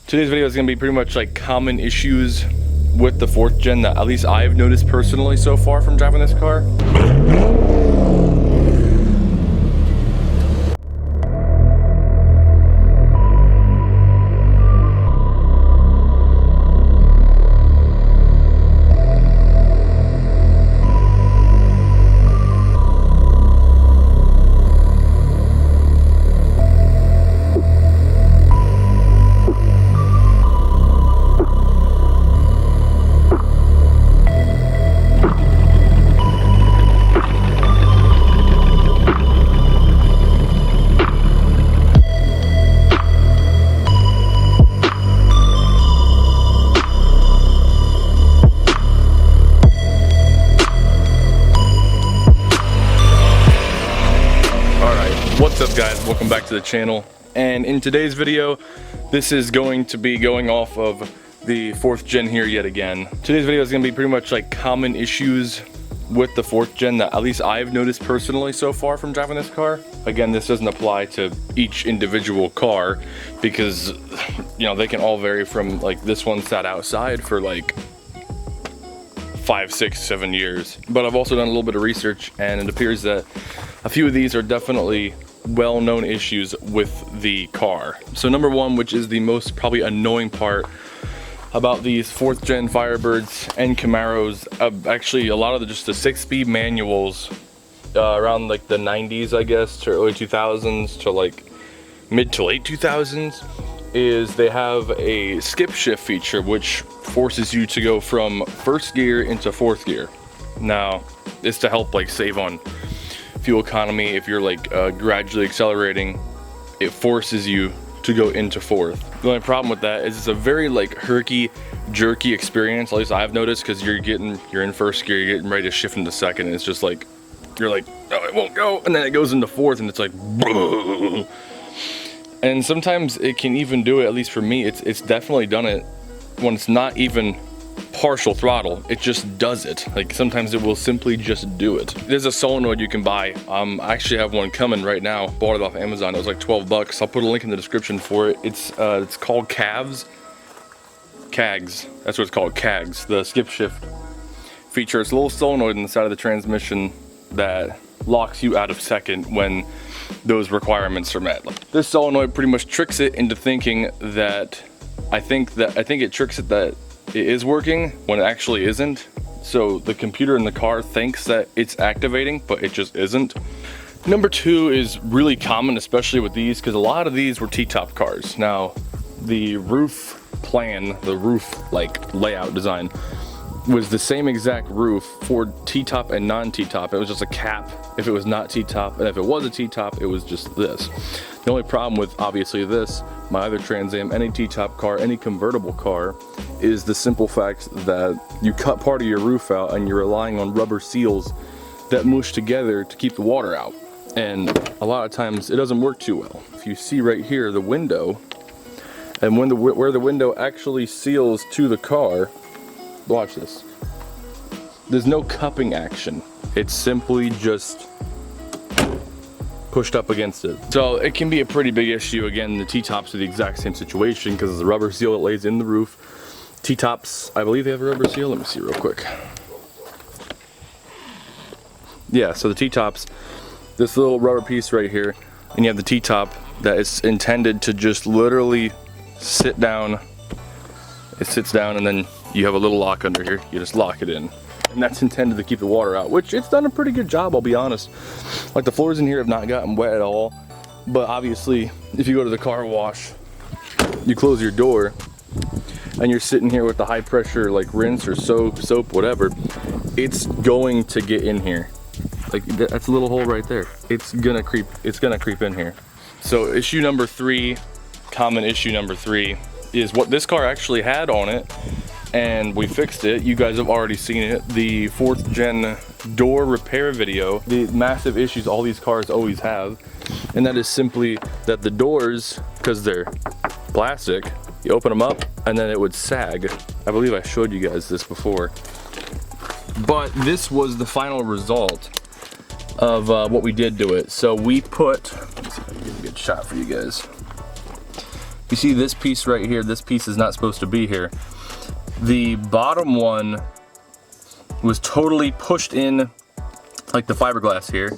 Today's video is going to be pretty much like common issues with the 4th gen that at least I've noticed personally so far from driving this car. What's up guys, welcome back to the channel, and in today's video this is going to be going off of the 4th gen here yet again. Today's video is going to be pretty much like common issues with the 4th gen that at least I've noticed personally so far from driving this car. Again, this doesn't apply to each individual car because, you know, they can all vary from like this one sat outside for like 5, 6, 7 years. But I've also done a little bit of research and it appears that a few of these are definitely well-known issues with the car. So number one, which is the most probably annoying part about these 4th gen Firebirds and Camaros, actually a lot of just the 6-speed manuals around like the 90s, I guess, to early 2000s to like mid to late 2000s, is they have a skip shift feature which forces you to go from 1st gear into 4th gear. Now it's to help like save on fuel economy. If you're like gradually accelerating, it forces you to go into 4th. The only problem with that is it's a very like herky jerky experience, at least I've noticed, because you're in 1st gear, you're getting ready to shift into 2nd, and it's just like you're like, oh, it won't go, and then it goes into 4th and it's like and sometimes it can even do it, at least for me, it's definitely done it when it's not even partial throttle. It just does it. Like sometimes it will simply just do it. There's a solenoid you can buy. I actually have one coming right now. Bought it off Amazon. It was like 12 bucks. I'll put a link in the description for it. It's called CAGS. That's what it's called, CAGS. The skip shift feature. It's a little solenoid on the side of the transmission that locks you out of 2nd when those requirements are met. This solenoid pretty much tricks it into thinking that I think it tricks it that it is working when it actually isn't. So the computer in the car thinks that it's activating, but it just isn't. Number two is really common, especially with these, because a lot of these were T-top cars. Now, the roof plan, the roof like layout design, was the same exact roof for T-top and non-T-top. It was just a cap if it was not T-top, and if it was a T-top, it was just this. The only problem with obviously this, my other Trans Am, any T-top car, any convertible car, is the simple fact that you cut part of your roof out and you're relying on rubber seals that mush together to keep the water out. And a lot of times it doesn't work too well. If you see right here, the window, and where the window actually seals to the car, watch this. There's no cupping action. It's simply just pushed up against it. So it can be a pretty big issue. Again, the T-tops are the exact same situation because it's a rubber seal that lays in the roof. T-tops, I believe they have a rubber seal. Let me see real quick. Yeah, so the T-tops, this little rubber piece right here, and you have the T-top that is intended to just literally sit down. It sits down and then you have a little lock under here. You just lock it in. And that's intended to keep the water out, which it's done a pretty good job, I'll be honest. Like the floors in here have not gotten wet at all, but obviously if you go to the car wash, you close your door and you're sitting here with the high pressure like rinse or soap, whatever, it's going to get in here. Like that's a little hole right there. It's gonna creep in here. So issue number 3, common issue number 3, is what this car actually had on it, and we fixed it. You guys have already seen it, the 4th gen door repair video, the massive issues all these cars always have, and that is simply that the doors, because they're plastic, you open them up and then it would sag. I believe I showed you guys this before, but this was the final result of what we did to it. So we put, let's see if I can get a good shot for you guys. You see this piece right here, this piece is not supposed to be here. The bottom one was totally pushed in, like the fiberglass here,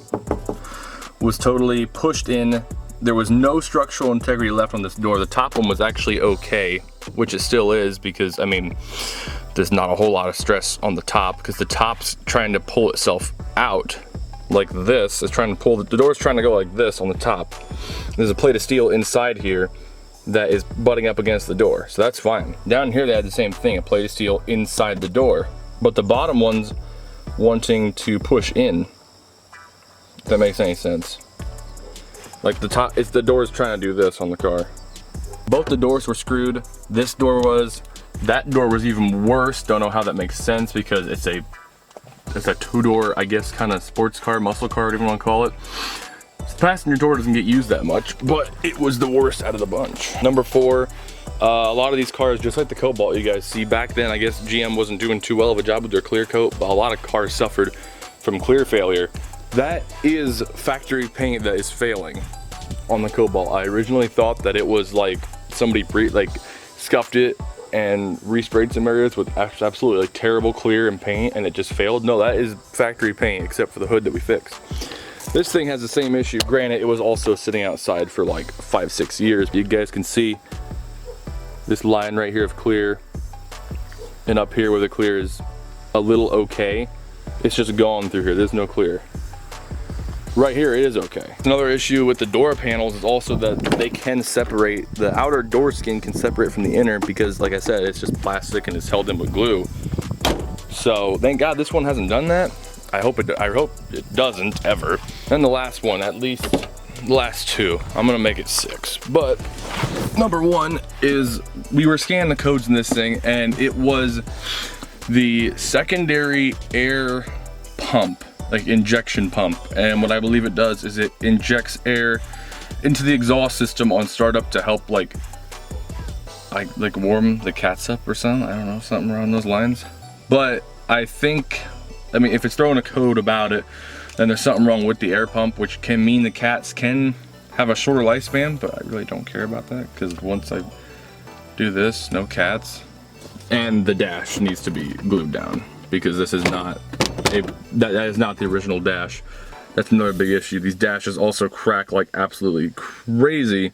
was totally pushed in. There was no structural integrity left on this door. The top one was actually okay, which it still is, because I mean, there's not a whole lot of stress on the top because the top's trying to pull itself out like this. It's trying to pull, the door's trying to go like this on the top. There's a plate of steel inside here that is butting up against the door, so that's fine. Down here they had the same thing, a plate of steel inside the door, but the bottom one's wanting to push in, if that makes any sense. Like the top, it's the door's trying to do this on the car. Both the doors were screwed. This door was. That door was even worse. Don't know how that makes sense because it's a two-door, I guess, kind of sports car, muscle car, whatever you want to call it. The passenger door doesn't get used that much, but it was the worst out of the bunch. Number 4, a lot of these cars, just like the Cobalt you guys see, back then I guess GM wasn't doing too well of a job with their clear coat, but a lot of cars suffered from clear failure. That is factory paint that is failing on the Cobalt. I originally thought that it was like somebody scuffed it and resprayed some areas with absolutely like terrible clear and paint and it just failed. No, that is factory paint except for the hood that we fixed. This thing has the same issue. Granted, it was also sitting outside for like 5-6 years. You guys can see this line right here of clear, and up here where the clear is a little okay, it's just gone through here. There's no clear. Right here it is okay. Another issue with the door panels is also that they can separate, the outer door skin can separate from the inner because, like I said, it's just plastic and it's held in with glue. So thank God this one hasn't done that. I hope it doesn't ever. And the last one, at least the last 2, I'm gonna make it 6. But number 1 is we were scanning the codes in this thing and it was the secondary air pump, like injection pump, and what I believe it does is it injects air into the exhaust system on startup to help like warm the cats up or something. I don't know, something around those lines. But I mean, if it's throwing a code about it, then there's something wrong with the air pump, which can mean the cats can have a shorter lifespan, but I really don't care about that because once I do this, no cats. And the dash needs to be glued down because this is not that is not the original dash. That's another big issue. These dashes also crack like absolutely crazy.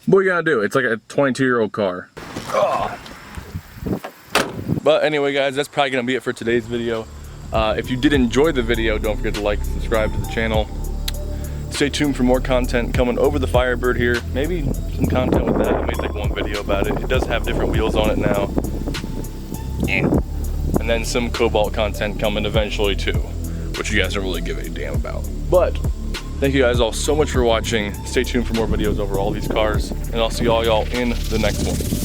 What you gotta do? It's like a 22-year-old car. Ugh. But anyway, guys, that's probably gonna be it for today's video. If you did enjoy the video, don't forget to like and subscribe to the channel. Stay tuned for more content coming over the Firebird here. Maybe some content with that. I made like one video about it. It does have different wheels on it now. Yeah. And then some Cobalt content coming eventually too, which you guys don't really give a damn about. But thank you guys all so much for watching. Stay tuned for more videos over all these cars, and I'll see all y'all in the next one.